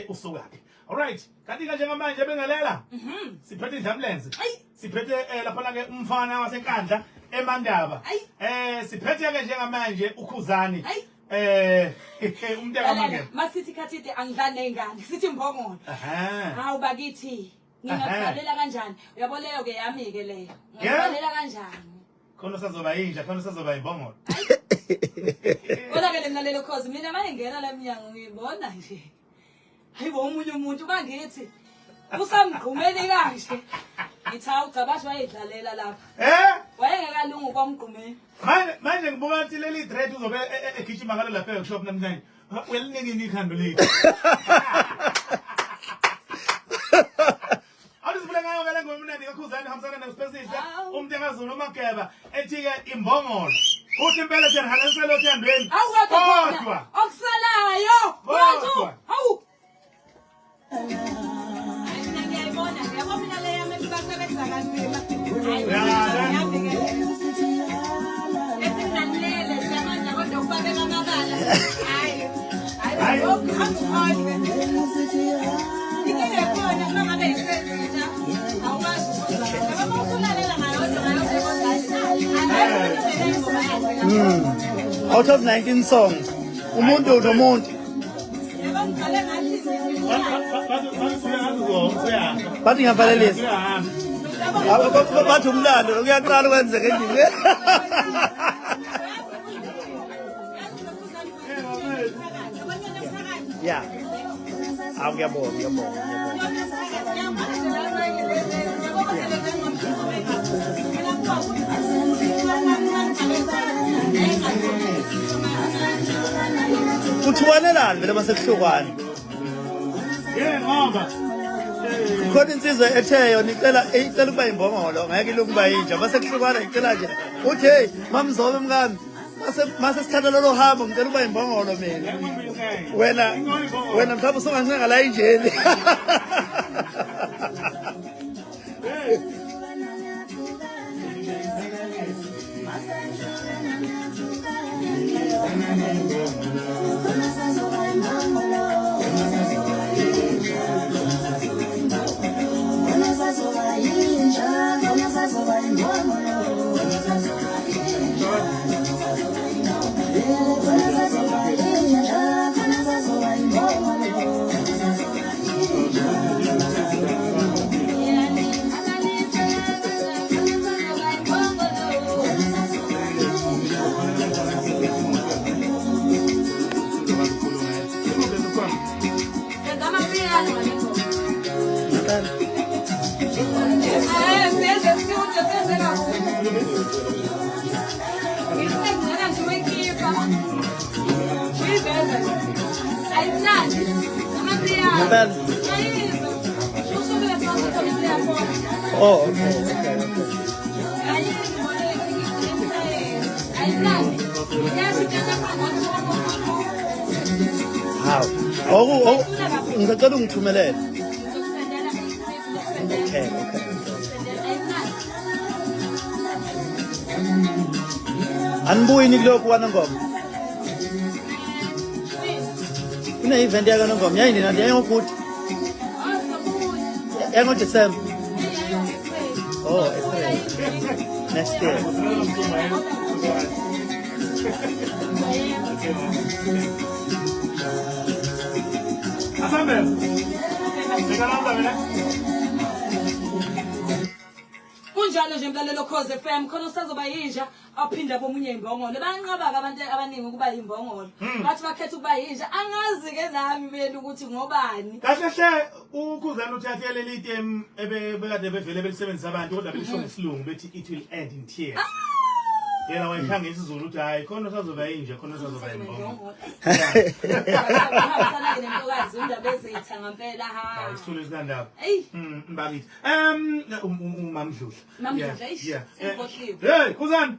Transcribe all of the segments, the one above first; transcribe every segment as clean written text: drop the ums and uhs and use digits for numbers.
usukaphi. Alright, kanti ke njengamanje bengalela siphethe indlamlenze siphethe lapha ke umfana wasenkandla eMandaba siphethe ke njengamanje ukhuzani umntaka mangeke masithi khathide angidlane ngane sithi mbongolo hawu bakithi ngingakhalela kanjani uyabo leyo ke yami ke leyo ngikhalela kanjani khona sazoba yinja khona sazoba imbongolo wona ke lemlalelo cause mina mayengena la minyango ngibona nje hayibo umunye umuntu bangithi usamgqumeni kanje ngithi awucabasha wayedlalela lapha wayengekalungu kwamgqumeni manje ngibuka ukuthi leli dread uzobe egijima ngalo lapha shop namhlanje weliningi ikhando lethu awuzibule ngayo vele ngomnandi kakhuzani hamsana nesipesisa umuntu engazulu uMageba ethi ke imbongolo uthi impela siyahanisela othandweni kodwa okusalayo kodwa hawu ngiyayibona ngiyabona mina le yami basebenza kanzima Out of 19 songs, umuntu nomuntu. Bathi ngiyabhalelisa. Bathi umlando kuyaqala kwenzeke endini. Yeah. Ngiyabonga. Uthuwanelani vele masekuhlukwana. Ngoba khona insizwe etheyo nicela ukuba imbongolo ngeke lokuba yinja masekuhlukwana icela nje uthi hey mamzobe mngami mase sithatha lolo hambo ngicela ukuba imbongolo mina wena mhlawumbe usungancenga la injeni Oh, okay. How? Oh, ngicela ungithumelele. Okay. Anbuyi kulokhu wanongoma. Kuna event yaka nongoma yayini nandi yangokuthi. Yango December. Oh, April. Next year. Kunjalo nje mlalelo Khoze FM khona usazoba yinja aphinda bomunye imbongolo banqaba abantu abaningi ukuba imbongolo bathi bakhetha ukuba yinja angazi ke nami beni ukuthi ngobani kahle hle ukhuzana uthathe leli item ebekade bevele belisebenzisa abantu kodwa belisho ngesilungu bethi it will end in tears yena wayihanga isiZulu uthi hayi khona usazoba yinja khona usazoba imbongolo ngihambisana ke nentokazi indaba ezitha ngempela ha isithule isikandaba mbakithi umamdlula hey khuzana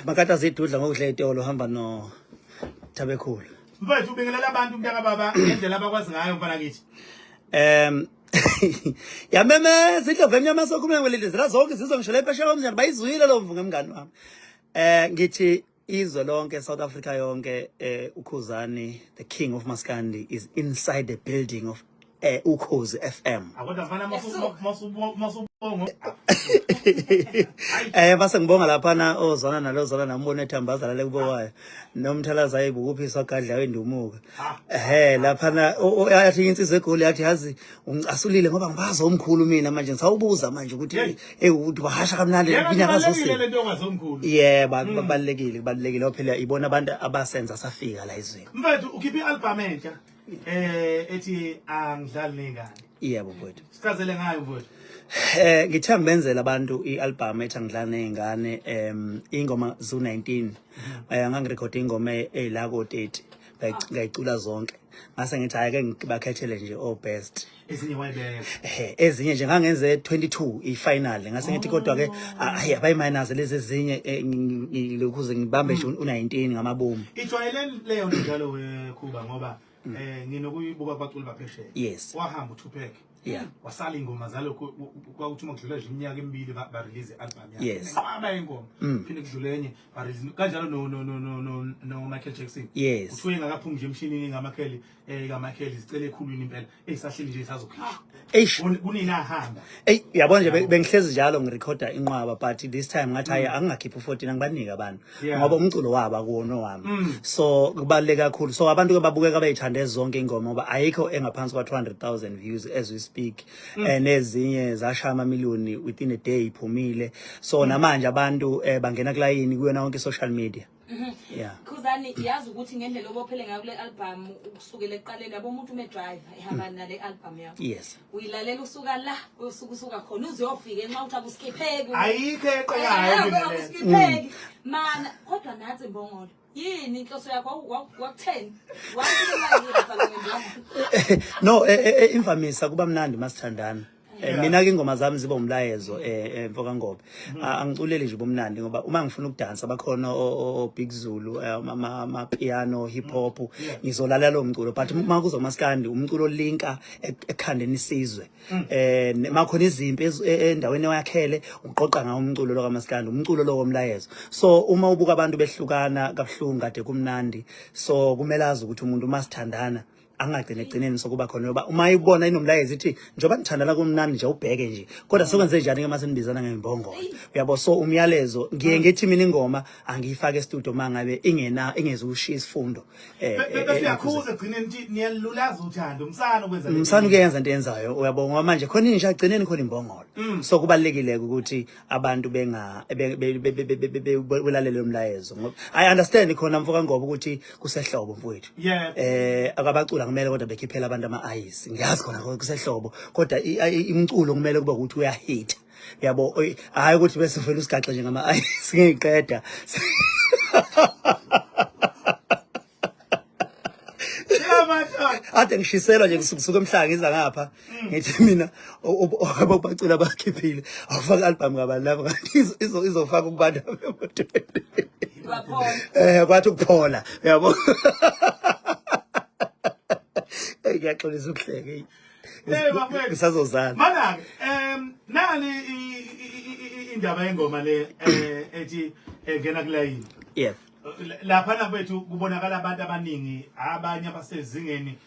makata zidudla ngokudla itolo hamba no Tabekhulu mfethu ubingelela abantu umntaka baba ngendlela abakwazi ngayo mfana kithi yameme sidlove emnyama sokume ngwelile zila zonke sizongisho lepesha komnyana bayizwile lo mvu ngemngani wami ngithi izwe lonke South Africa yonke uKhuzani the king of Maskandi is inside the building of Ukhozi FM. Akodwa mfana masubongo base ngibonga lapha ozona nalozona nambona ethambazala le kubowayo nomthalaza ayibukuphiswa gadla wendumuka lapha yathi insizwe egoli yathi yazi ungicasulile ngoba ngibaza omkhulu mina manje ngisawubuza manje ukuthi ukuthi bahasha kamnandi lebinyaka zose le nto ongazomkhulu balekile phela ibona abantu abasenza safika la izweni mfethu ukhipha ialbum entsha ethi angidlali nengane yebo mfethu sichazele ngayo mfethu ngithamba benzela abantu ialbum ethi angidlala nengane ingoma zu19 ngangirecord ingoma la ko 30 ngayicula zonke ngase ngithi ayake ngibakhethele nje o best ezinye wayibeka ezinye nje ngangenze 22 ifinal ngase ngithi kodwa ke abayi minus lezi ezinye ngilokhuze ngibambe nje u19 ngamabomu ijwayele leyo njalo Khuba ngoba nginokuyibuka kwacula baphesheya yes wahamba uTupac yeah wasala ingoma zalokho kwakuthi makudlula nje iminyaka emibili ba release album yakhe yes ngaba ingoma phinde kudlule enye ba release kanjalo no Michael Jackson yes uthuye ngakaphumi nje emshinini ngamakheli kaMichael zicela ekhulwini impela esahleli nje sazokhipha kunina ahamba yabona nje bengihlezi njalo ngirecorda inqwaba but this time ngathi hayi angingakhipha u14 ngibanika abantu ngoba umculo wabo akuwona wami so kubaleka kakhulu so abantu ke babukeka abayithande zonke ingoma ngoba ayikho engaphansi kwa 200,000 views as we speak nezinye zashaya amamiliyoni within a day iphumile so namanje abantu bangena kulayini kuyona yonke social media yeah Khuzani yazi ukuthi ngendlela obophele ngayo kule album ukusukela eqaleni yabo umuntu driver ehamba nale album yakho yes uyilalela usuka la usuka khona uziyofika enxa uthi abuskipheki ayikho eqhayo abuskipheki mana kodwa nathi Mbongolo yini inhloso yakho wakutheni no imvamisa kuba mnandi masithandana mina ke ingoma zami ziba umlayezo mfoka ngobe angiculeli nje bomnandi ngoba uma ngifuna ukudansa bakhona o Big Zulu ama piano hip hop ngizolalela lo mculo but uma kuzo Maskandi umculo linka ekhandeni isizwe makhona izimpi endaweni yakhele uqoqa ngawo umculo lo kaMaskandi umculo lo womlayezo so uma ubuka abantu behlukana kabuhlungu kade kumnandi so kumele azi ukuthi umuntu masithandana angagcine egcineni sokuba khona ngoba uma ibona inomlayezo ithi njoba ngithandana kumnandi nje ubheke nje kodwa sokwenze njani ke mase nibizana ngembongo uyabo so umyalezo ngiye ngithi mina ingoma angiyifaka e-studio mangabe ingeze ukushiya isifundo bese yakhuza egcineni nje niyalulaza uthando umsana ukwenza umsana ukuyenza into enzayo uyabo ngoba manje khona inja agcineni khona imbongolo so kubalekile ukuthi abantu belalele umlayezo ngoba I understand khona mfoka ngoba ukuthi kusehlobo mfowethu akabacula kumele kodwa bekhiphela abantu ama-ice ngiyazi khona kusehlobo kodwa imculo kumele kube ukuthi uyahit yabo hayi ukuthi bese vele usigaxe nje ngama-ice ngiyiqeda ade ngishiselwa nje kusuka emhlanga ngiza ngapha ngithi mina ababacula bakhiphile awufaka album ngabantu lapha kanti izofaka kubantu kwathi ukuphola yabo ngiyaxolisa ukuhleke ngisazozana mana nani indaba yengoma le ethi ngena kulayini yeah lapha nabethu kubonakala abantu abaningi abanye abasezingeni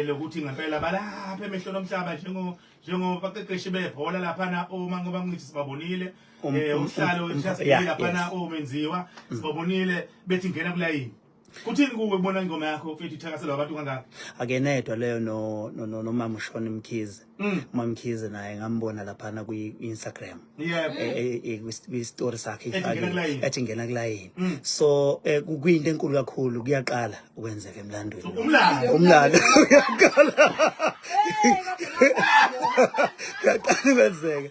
lokuthi ngempela balapha emehlweni omhlaba njengobaqeqeshi bebhola lapha na uma ngoba ngithi sibabonile umhlalo eshasibili lapha na omenziwa sibabonile bethi ngena kulayini kuthini kuwe ubona ingoma yakho mfethu ithakaselwa abantu kangaka akenedwa leyo no Mama Shona Mkhize Mama Mkhize naye ngambona lapha na ku Instagram kwi story sakhe ifake ethi ngena kulayini so kuyinto enkulu kakhulu kuyaqala ukwenzeka emlandweni umlando uyaqala kwenzeka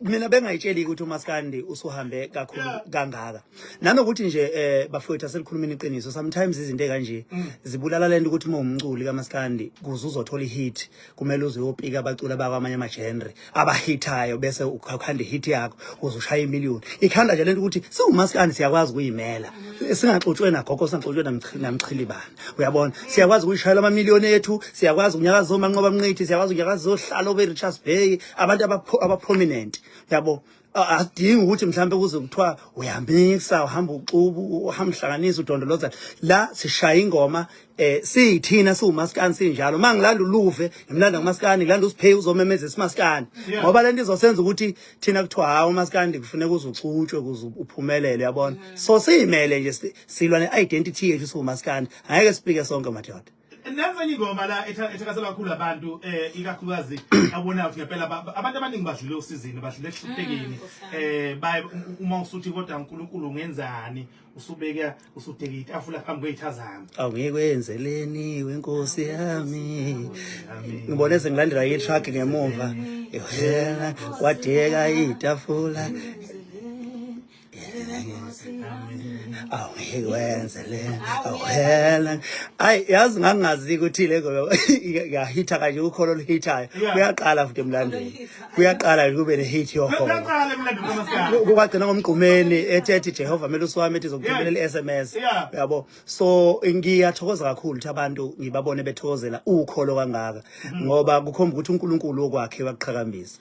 mina bengayitsheli ukuthi uMaskandi usuhambe kakhulu kangaka nanokuthi nje bafowethu aselikhulumeni iqiniso sometimes izinto ekanje zibulala lento ukuthi uma umculi kaMaskandi kuze uzothola ihit kumele uzuyopika abacula bakwamanye ama-genre abahithayo bese ukhanda ihit yakho uzoshaya imiliyoni ikhanda nje lento ukuthi siwuMaskandi siyakwazi ukuyimela singaxutshwe nagogo singaxutshwe namchilibana uyabona siyakwazi ukuyishayela amamiliyoni ethu siyakwazi unyakaza zomanqoba mnqithi siyakwazi unyakaza zohlala obe Richards Bay abantu prominent yabo adingi ukuthi mhlambe kuze kuthiwa uyamikisa uhamba uxubu uhamba uhlanganisa udondoloza la sishaya ingoma siyithina siwumaskani sinjalo mangilanda uluve ngimlanda ngumaskani ngilanda usiphe uzomemeza isimaskani ngoba lento izosenza ukuthi thina kuthiwa hawo umaskani kufuneka uzucutshwe kuze uphumelele yabona so siyimele nje silwa ne-identity yethu siwumaskani angeke sipike sonke madoda. Nansi ingoma la ethakasela kakhulu abantu ikakhulukazi abona ukuthi ngempela abantu abaningi badlule usizini badlule ehluphekeni baye uma usuthi kodwa uNkulunkulu ngenzani usubeka usudeka itafula phambi kwezithazana awungikwenzeleni wenkosi yami ngibone sengilandela i-track ngemuva yena wadeka itafula awuyikwenzele awela ayi yazi ngangazi ukuthi le ngoba ngahitha kanje ukholo lohithayo kuyaqala futhi emlandweni kuyaqala kube ne hit yokholo kuyaqala emlandweni kaMaskandi kwagcina ngomgqumeni ethi Jehova melusi wami ethi zokuthumelela i-SMS yabo so ngiyathokoza kakhulu ukuthi abantu ngibabone bethokozela ukholo kangaka ngoba kukhomba ukuthi uNkulunkulu okwakhe waqhakambisa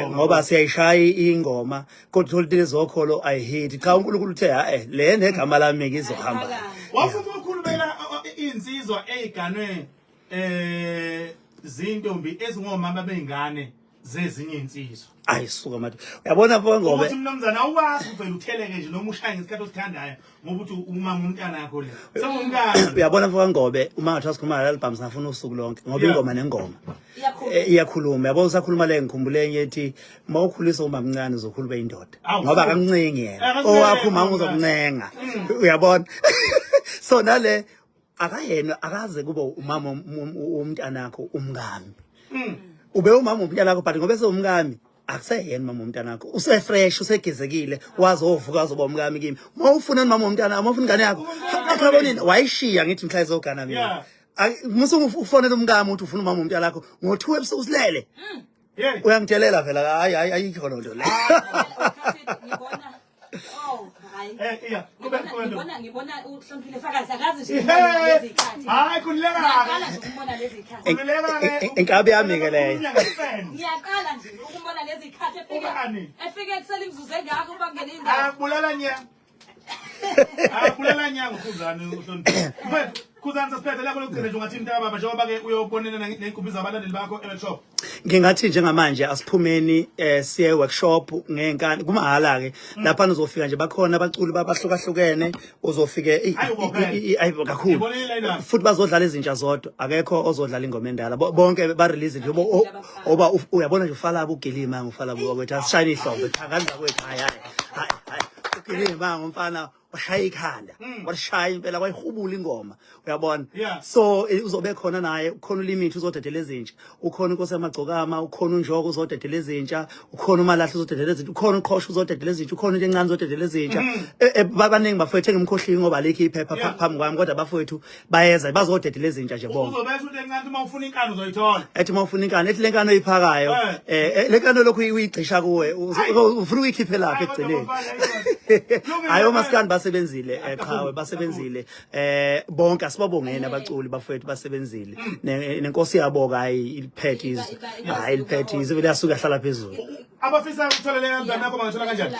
ngoba siyayishaya ingoma kodwa lezo zokholo ayihiti cha uNkulunkulu uthe le negama lami ngizohamba wafuna ukukhulumela insizwa eziganwe zintombi ezingomama bengane zezinye insizwa ayisuka manje uyabona mfo ngobe ukuthi mnumzana awuwazi uvela utheleke nje noma ushaye ngesikhathi osithandayo ngoba uthi umama umntana yakho le sengumntana uyabona mfo ngobe uma ngathi asikhuluma la album singafuna usuku lonke ngoba ingoma nengoma iyakhuluma yabo usakhuluma le ngikhumbule enye ethi mawukhulisa uma mncane uzokhuluma indoda ngoba akancengi yena owakho mama uzokuncenga uyabona so nale akayena akaze kube umama umntanakho umngami ube umama umntanakho but ngoba esewumngami akuseyena mama umntanakho usefresh usegezekile wazovuka azoba umngami kimi mawufuna mama umntana mawufuna ingane yakho akabonini wayishiya ngithi mhla izogana mina musu ufonela umngami uthi ufuna umama umntana wakho ngo2 ebusuku usilele uyangitshelela phela hayi ayikho lonto le ngibona uhloniphile fakazi akazi nje lezi ikhathi hayi khulileka ngiyaqala nje ukubona lezi ikhathi inkabi yami ke leyo ngiyaqala nje ukubona lezi ikhathi efike ekusela imzuzu engakho bangena indawo akubulala nyanga akubulala nyanga ukhuzana uhloniphile mfethu khuzana sasiphethe la lokugcina nje ungathi intaba baba njengoba ke uyobonena neenkumbi zabalandeli bakho e-workshop ngingathi njengamanje asiphumeni siye workshop ngenkani kumahala ke lapha uzofika nje bakhona abaculi babahlukahlukene uzofike kakhulu futhi bazodlala izintsha zodwa akekho ozodlala ingoma endala bonke ba release nje oba uyabona nje ufala ugilima ngufala kwethu asishayina ihlombe thakanda kwethu hayi ugilima ngumfana washaya ikhanda washaya impela kwayihubula ingoma uyabona so uzobe khona naye ukhona ulimit uzodedela ezintsha ukhona inkosi yamagcokama ukhona unjoko uzodedela ezintsha ukhona umalahla uzodedela ezintsha ukhona uqhosha uzodedela ezintsha ukhona into encane uzodedela ezintsha babaningi bafethu ngimkhohlile ngoba lekho iphepha phambi kwami kodwa bafethu bayeza bazodedela ezintsha nje bonke uzobetha into encane uma ufuna inkani uzoyithola ethi uma ufuna inkani ethi lenkani oyiphakayo lenkani lokhu uyigcisha kuwe ufuna uyikhiphe lapha egcineni hayo maskani basebenzile eqhawe basebenzile bonke asibabongene abaculi bafethu basebenzile nenkosi yaboka hayi iliphethiz vele asuka ahlala phezulu abafisa ukutholela kanjani nakho bangathola kanjani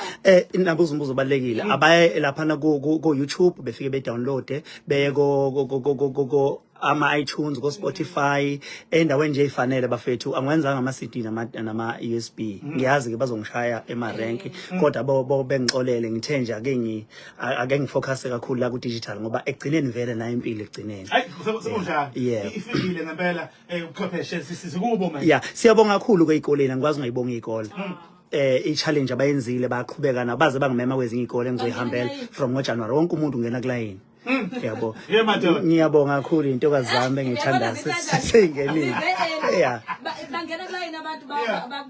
inabuzo umbuzo obalekile abaye lapha ku YouTube befike be download beye go ama-iTunes go-Spotify endaweni nje efanele bafethu angwenzanga ama-CD nama-USB ngiyazi ke bazongishaya ema-rank kodwa bo bengixolele ngithe nje ake ngifocuse kakhulu la ku-digital ngoba ekugcineni vele nayo impilo ekugcineni hayi sekunjalo ifikile ngempela ubuchwepheshe sikubo manje yeah siyabonga kakhulu kwezikoleni angikwazi ungayibonga izikole i-challenge abayenzile baqhubeka nabaze bangimema kwezinye izikole engizoyihambela from ngoJanuary wonke umuntu ungena kulayini yabo ngiyabonga kakhulu intokazi zami engithanda seyingenile bangena kulayini abantu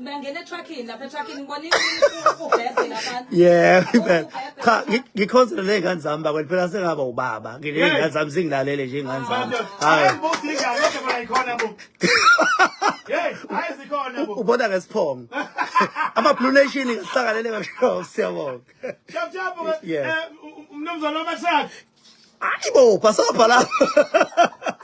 bangena truckini lapha truckini ngibona ubhebhe labantu cha ngikhonzela lezingane zami bakwethu phela sengaba ubaba ngilezingane zami zingilalele nje ingane zami hayi ubona ngesiphongo ama-Blue Nation ngihlanganele kasho siyabonga mnumzana wamasakhe hayibo phasapha lapha